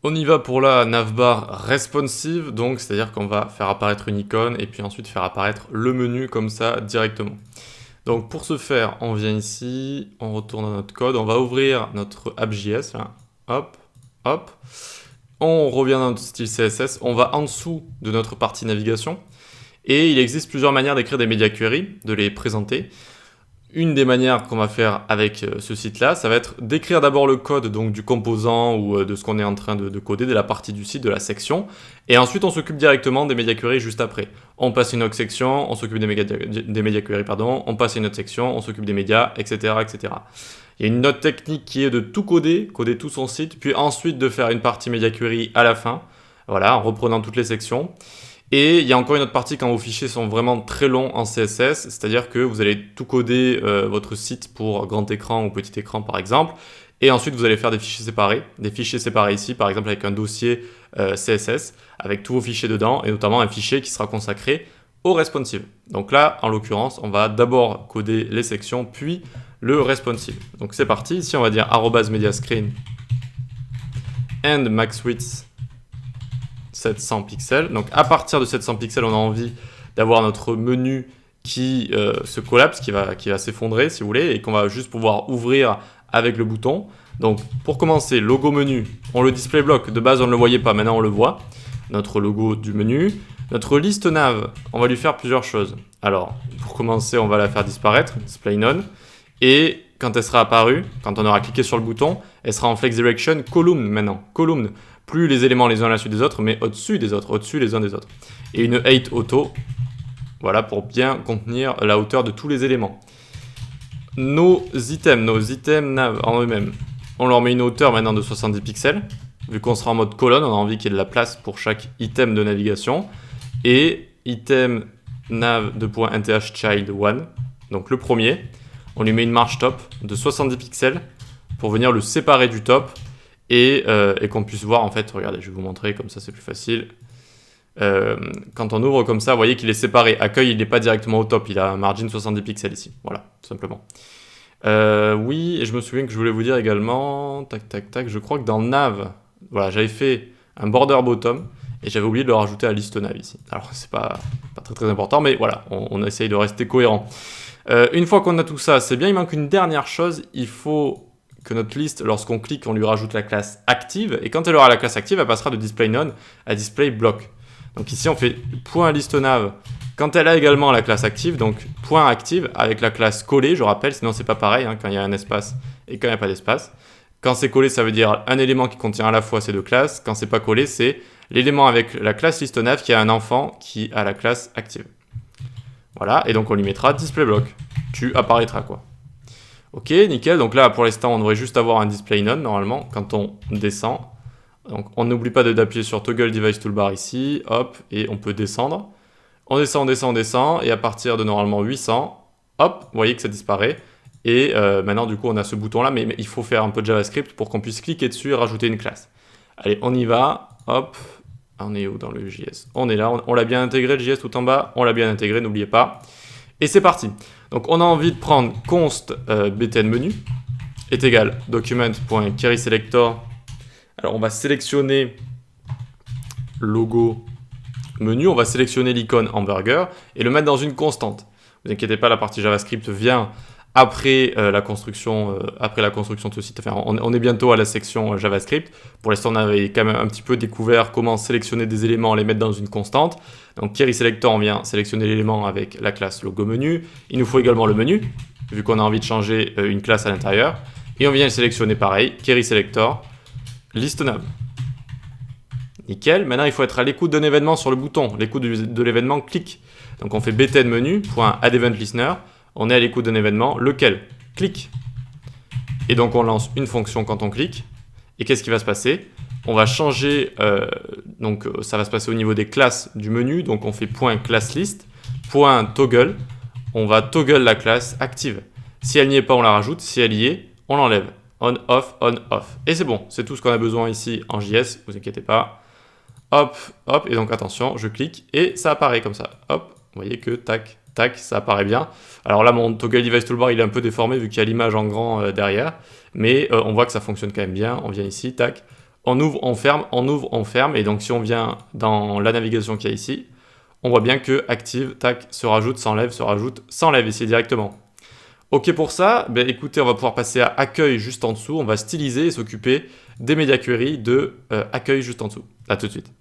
On y va pour la navbar responsive, donc c'est-à-dire qu'on va faire apparaître une icône et puis ensuite faire apparaître le menu comme ça directement. Donc pour ce faire, on vient ici, on retourne dans notre code, on va ouvrir notre app.js, là, hop, hop. On revient dans notre style CSS, on va en dessous de notre partie navigation. Et il existe plusieurs manières d'écrire des media queries, de les présenter. Une des manières qu'on va faire avec ce site-là, ça va être d'écrire d'abord le code donc, du composant ou de ce qu'on est en train de coder, de la partie du site, de la section. Et ensuite, on s'occupe directement des media queries juste après. On passe une autre section, on s'occupe des media queries, pardon, on passe une autre section, on s'occupe des médias, etc., etc. Il y a une autre technique qui est de tout coder tout son site, puis ensuite de faire une partie media query à la fin, voilà, en reprenant toutes les sections. Et il y a encore une autre partie quand vos fichiers sont vraiment très longs en CSS, c'est-à-dire que vous allez tout coder votre site pour grand écran ou petit écran par exemple, et ensuite vous allez faire des fichiers séparés ici, par exemple avec un dossier CSS, avec tous vos fichiers dedans, et notamment un fichier qui sera consacré au responsive. Donc là, en l'occurrence, on va d'abord coder les sections, puis le responsive. Donc c'est parti, ici on va dire @mediascreen and max width 700 pixels. Donc à partir de 700 pixels, on a envie d'avoir notre menu qui se collapse, qui va s'effondrer si vous voulez, et qu'on va juste pouvoir ouvrir avec le bouton. Donc pour commencer, logo menu, on le display block, de base on ne le voyait pas, maintenant on le voit. Notre logo du menu. Notre liste nav, on va lui faire plusieurs choses. Alors pour commencer, on va la faire disparaître, display none, et quand elle sera apparue, quand on aura cliqué sur le bouton, elle sera en flex direction column maintenant, column. Plus les éléments les uns à la suite des autres, mais au-dessus des autres, au-dessus les uns des autres. Et une height auto, voilà, pour bien contenir la hauteur de tous les éléments. Nos items nav en eux-mêmes, on leur met une hauteur maintenant de 70 pixels. Vu qu'on sera en mode colonne, on a envie qu'il y ait de la place pour chaque item de navigation. Et item nav de .nth child 1, donc le premier, on lui met une marge top de 70 pixels pour venir le séparer du top. Et qu'on puisse voir, en fait, regardez, je vais vous montrer, comme ça c'est plus facile. Quand on ouvre comme ça, vous voyez qu'il est séparé. Accueil, il n'est pas directement au top, il a un margin 70 pixels ici. Voilà, tout simplement. Oui, et je me souviens que je voulais vous dire également, tac, tac, tac, je crois que dans nav, voilà, j'avais fait un border bottom, et j'avais oublié de le rajouter à liste nav ici. Alors, c'est pas très très important, mais voilà, on essaye de rester cohérent. Une fois qu'on a tout ça, c'est bien, il manque une dernière chose, il faut que notre liste, lorsqu'on clique, on lui rajoute la classe active, et quand elle aura la classe active, elle passera de display none à display block. Donc ici, on fait .listNav quand elle a également la classe active, donc .active avec la classe collée, je rappelle, sinon c'est pas pareil hein, quand il y a un espace et quand il n'y a pas d'espace. Quand c'est collé, ça veut dire un élément qui contient à la fois ces deux classes. Quand c'est pas collé, c'est l'élément avec la classe listNav qui a un enfant qui a la classe active. Voilà, et donc on lui mettra display block. Tu apparaîtras quoi. Ok, nickel. Donc là, pour l'instant, on devrait juste avoir un display none normalement quand on descend. Donc on n'oublie pas d'appuyer sur Toggle Device Toolbar ici, hop, et on peut descendre. On descend, on descend, on descend, et à partir de normalement 800, hop, vous voyez que ça disparaît. Et maintenant, du coup, on a ce bouton-là, mais il faut faire un peu de JavaScript pour qu'on puisse cliquer dessus et rajouter une classe. Allez, on y va, hop. On est où dans le JS? On est là, on l'a bien intégré, le JS tout en bas, on l'a bien intégré, n'oubliez pas. Et c'est parti. Donc on a envie de prendre const btn menu est égal document.querySelector. Alors on va sélectionner logo menu, on va sélectionner l'icône hamburger et le mettre dans une constante. Ne vous inquiétez pas, la partie JavaScript vient après la construction de ce site. Enfin, on est bientôt à la section JavaScript. Pour l'instant, on avait quand même un petit peu découvert comment sélectionner des éléments, les mettre dans une constante. Donc, querySelector, on vient sélectionner l'élément avec la classe logo menu. Il nous faut également le menu, vu qu'on a envie de changer une classe à l'intérieur. Et on vient le sélectionner pareil, querySelector, listNav. Nickel. Maintenant, il faut être à l'écoute d'un événement sur le bouton, l'écoute de l'événement click. Donc, on fait btn menu.addEventListener. On est à l'écoute d'un événement, lequel clique. Et donc on lance une fonction quand on clique. Et qu'est-ce qui va se passer? On va changer, donc ça va se passer au niveau des classes du menu. Donc on fait .ClassList, .toggle. On va toggle la classe active. Si elle n'y est pas, on la rajoute. Si elle y est, on l'enlève. On, off. Et c'est bon, c'est tout ce qu'on a besoin ici en JS, vous inquiétez pas. Hop, hop, et donc attention, je clique et ça apparaît comme ça. Hop, vous voyez que tac, tac, ça apparaît bien. Alors là, mon Toggle Device Toolbar, il est un peu déformé vu qu'il y a l'image en grand derrière. Mais on voit que ça fonctionne quand même bien. On vient ici, tac, on ouvre, on ferme, on ouvre, on ferme. Et donc si on vient dans la navigation qu'il y a ici, on voit bien que active, tac, se rajoute, s'enlève ici directement. Ok pour ça, ben écoutez, on va pouvoir passer à accueil juste en dessous. On va styliser et s'occuper des média queries de accueil juste en dessous. À tout de suite.